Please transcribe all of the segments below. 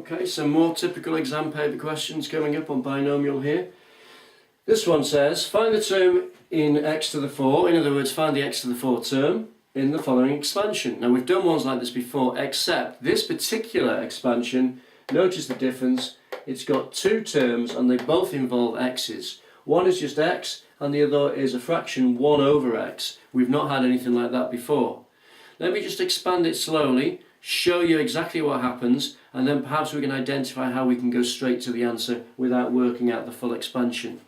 Okay, some more typical exam paper questions coming up on binomial here. This one says, find the term in x to the 4, in other words, find the x to the 4 term in the following expansion. Now we've done ones like this before, except this particular expansion, notice the difference, it's got two terms and they both involve x's. One is just x and the other is a fraction 1 over x. We've not had anything like that before. Let me just expand it slowly, show you exactly what happens, and then perhaps we can identify how we can go straight to the answer without working out the full expansion.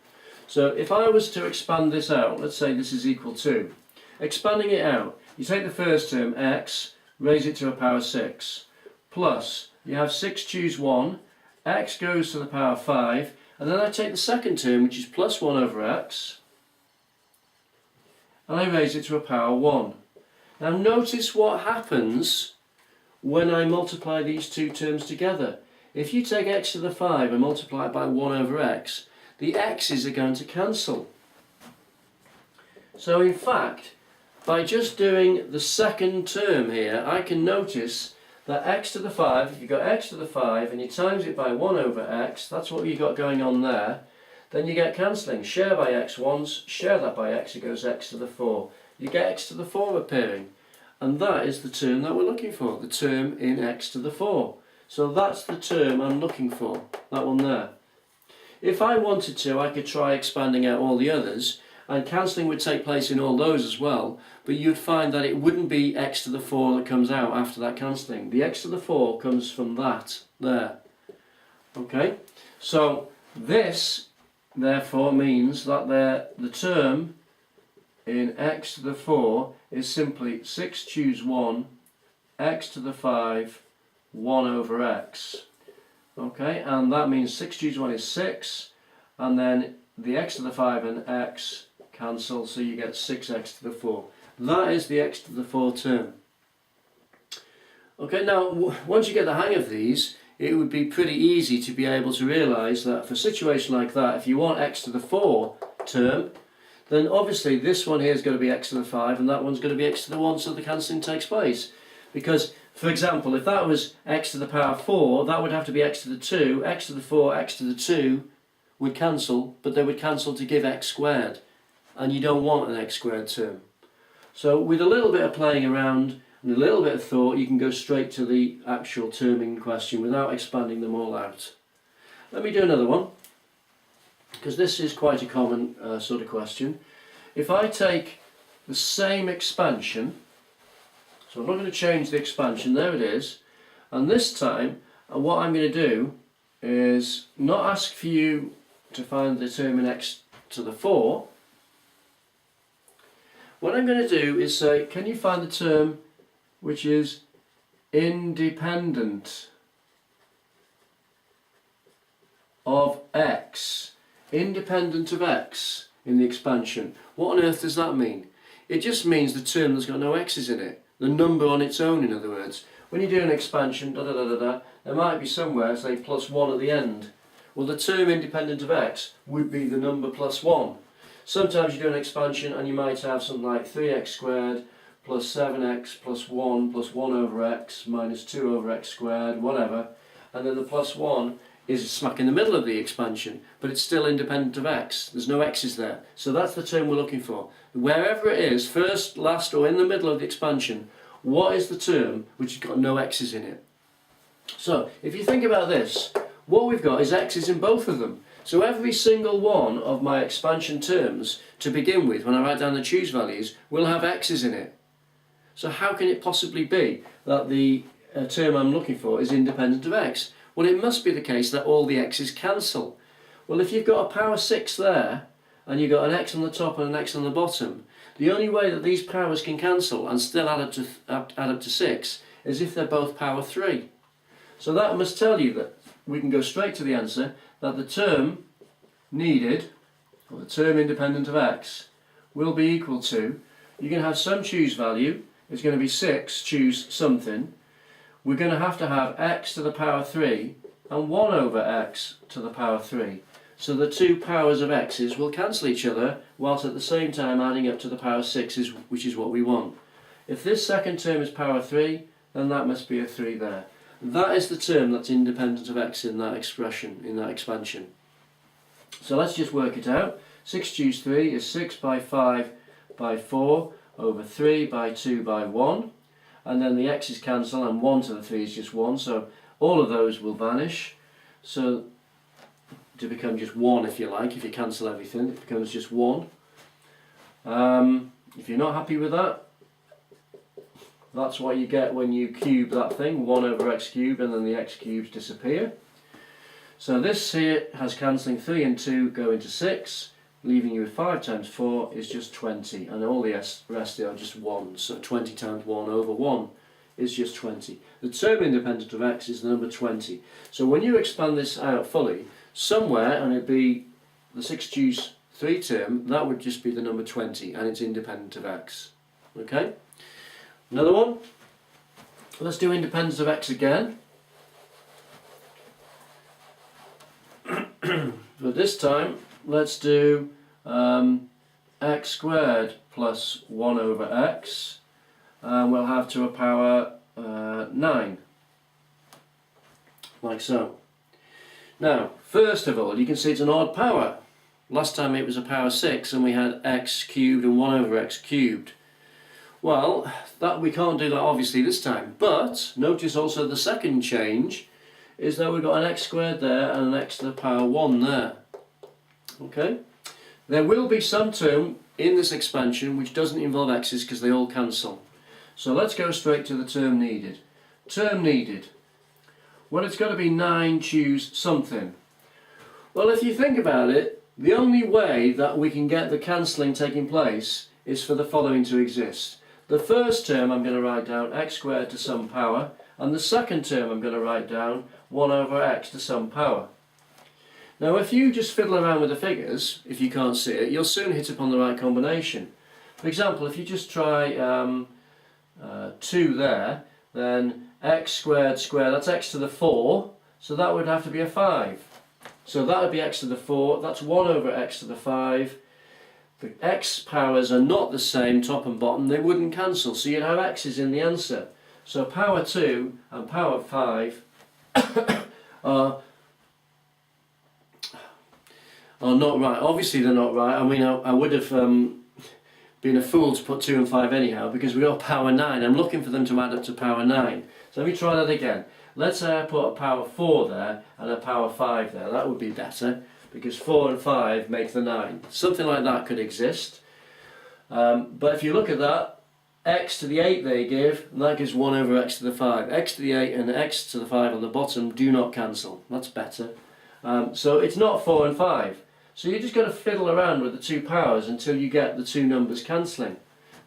So if I was to expand this out, let's say this is equal to, expanding it out, you take the first term, x, raise it to a power 6, plus, you have 6 choose 1, x goes to the power 5, and then I take the second term, which is plus 1 over x, and I raise it to a power 1. Now notice what happens when I multiply these two terms together. If you take x to the 5 and multiply it by 1 over x, the x's are going to cancel. So in fact, by just doing the second term here, I can notice that x to the 5, if you've got x to the 5 and you times it by 1 over x, that's what you've got going on there, then you get cancelling. Share by x once, share that by x, it goes x to the 4. You get x to the 4 appearing. And that is the term that we're looking for, the term in x to the 4. So that's the term I'm looking for, that one there. If I wanted to, I could try expanding out all the others, and cancelling would take place in all those as well, but you'd find that it wouldn't be x to the 4 that comes out after that cancelling. The x to the 4 comes from that there. Okay, so this therefore means that the term in x to the 4 is simply 6 choose 1, x to the 5, 1 over x. Okay, and that means 6 choose 1 is 6, and then the x to the 5 and x cancel, so you get 6x to the 4. That is the x to the 4 term. Okay, now once you get the hang of these, it would be pretty easy to be able to realise that for a situation like that, if you want x to the 4 term, then obviously this one here is going to be x to the 5 and that one's going to be x to the 1, so the cancelling takes place. Because, for example, if that was x to the power 4, that would have to be x to the 2, x to the 4, x to the 2 would cancel, but they would cancel to give x squared. And you don't want an x squared term. So with a little bit of playing around and a little bit of thought, you can go straight to the actual term in question without expanding them all out. Let me do another one, because this is quite a common sort of question. If I take the same expansion, so I'm not going to change the expansion, there it is, and this time what I'm going to do is not ask for you to find the term in x to the 4. What I'm going to do is say, can you find the term which is independent of x? Independent of x in the expansion. What on earth does that mean? It just means the term that's got no x's in it. The number on its own, in other words. When you do an expansion, there might be somewhere, say, plus 1 at the end. Well, the term independent of x would be the number plus 1. Sometimes you do an expansion and you might have something like 3x squared plus 7x plus 1 over x minus 2 over x squared, whatever. And then the plus 1 is smack in the middle of the expansion, but it's still independent of x. There's no x's there. So that's the term we're looking for. Wherever it is, first, last, or in the middle of the expansion, what is the term which has got no x's in it? So, if you think about this, what we've got is x's in both of them. So every single one of my expansion terms, to begin with, when I write down the choose values, will have x's in it. So how can it possibly be that the term I'm looking for is independent of x? Well, it must be the case that all the x's cancel. Well, if you've got a power 6 there, and you've got an x on the top and an x on the bottom, the only way that these powers can cancel and still add up to 6 is if they're both power 3. So that must tell you that we can go straight to the answer, that the term needed, or the term independent of x, will be equal to, you're going to have some choose value, it's going to be 6 choose something, we're going to have x to the power 3 and 1 over x to the power 3. So the two powers of x's will cancel each other, whilst at the same time adding up to the power 6's, which is what we want. If this second term is power 3, then that must be a 3 there. That is the term that's independent of x in that expression, in that expansion. So let's just work it out. 6 choose 3 is 6 by 5 by 4 over 3 by 2 by 1. And then the x's cancel and 1 to the 3 is just 1. So all of those will vanish. So to become just 1 if you like, if you cancel everything, it becomes just 1. If you're not happy with that, that's what you get when you cube that thing, 1 over x cubed, and then the x cubes disappear. So this here has cancelling, 3 and 2 go into 6, leaving you with 5 times 4 is just 20, and all the rest are just 1, so 20 times 1 over 1 is just 20. The term independent of x is the number 20. So when you expand this out fully, somewhere, and it'd be the 6 choose 3 term, that would just be the number 20, and it's independent of x. Okay? Another one. Let's do independence of x again. But this time, let's do x squared plus 1 over x, and we'll have to a power 9, like so. Now, first of all, you can see it's an odd power. Last time it was a power 6, and we had x cubed and 1 over x cubed. Well, that we can't do that obviously this time, but notice also the second change is that we've got an x squared there and an x to the power 1 there. Okay? There will be some term in this expansion which doesn't involve x's because they all cancel. So let's go straight to the term needed. Term needed. Well, it's got to be 9 choose something. Well, if you think about it, the only way that we can get the cancelling taking place is for the following to exist. The first term I'm going to write down x squared to some power, and the second term I'm going to write down 1 over x to some power. Now if you just fiddle around with the figures, if you can't see it, you'll soon hit upon the right combination. For example, if you just try 2 there, then x squared squared, that's x to the 4, so that would have to be a 5. So that would be x to the 4, that's 1 over x to the 5. The x powers are not the same top and bottom, they wouldn't cancel, so you'd have x's in the answer. So power 2 and power 5 are not right. Obviously they're not right. I mean, I would have been a fool to put 2 and 5 anyhow, because we got power 9. I'm looking for them to add up to power 9. So let me try that again. Let's say I put a power 4 there and a power 5 there. That would be better, because 4 and 5 make the 9. Something like that could exist. But if you look at that, x to the 8 they give, and that gives 1 over x to the 5. X to the 8 and x to the 5 on the bottom do not cancel. That's better. So it's not 4 and 5. So you just got to fiddle around with the 2 powers until you get the 2 numbers cancelling.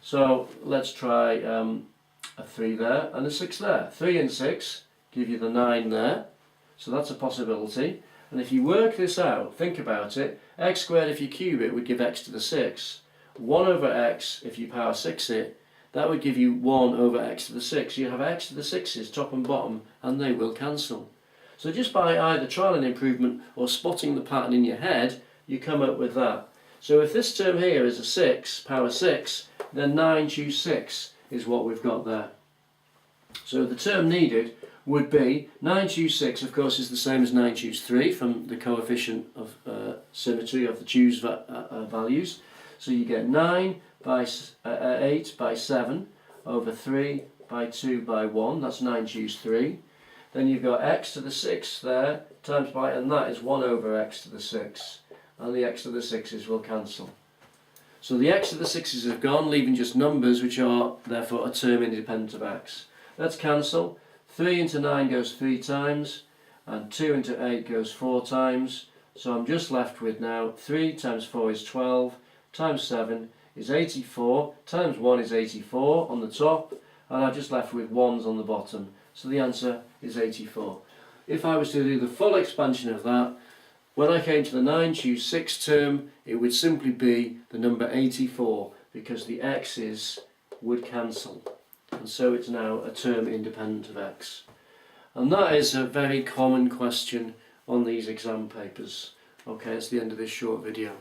So let's try a 3 there and a 6 there. 3 and 6 give you the 9 there. So that's a possibility. And if you work this out, think about it, x squared if you cube it would give x to the 6. 1 over x if you power 6 it, that would give you 1 over x to the 6. You have x to the 6's top and bottom, and they will cancel. So just by either trial and improvement or spotting the pattern in your head, you come up with that. So if this term here is a 6, power 6, then 9 choose 6 is what we've got there. So the term needed would be 9 choose 6, of course, is the same as 9 choose 3 from the coefficient of symmetry of the choose values. So you get 9 by 8 by 7 over 3 by 2 by 1, that's 9 choose 3. Then you've got x to the 6 there, times by, and that is 1 over x to the 6. And the x to the 6's will cancel. So the x to the 6's have gone, leaving just numbers which are therefore a term independent of x. Let's cancel. 3 into 9 goes 3 times, and 2 into 8 goes 4 times. So I'm just left with now 3 times 4 is 12, times 7 is 84, times 1 is 84 on the top, and I'm just left with 1s on the bottom. So the answer is 84. If I was to do the full expansion of that, when I came to the 9 choose 6 term, it would simply be the number 84, because the x's would cancel. And so it's now a term independent of x. And that is a very common question on these exam papers. Okay, that's the end of this short video.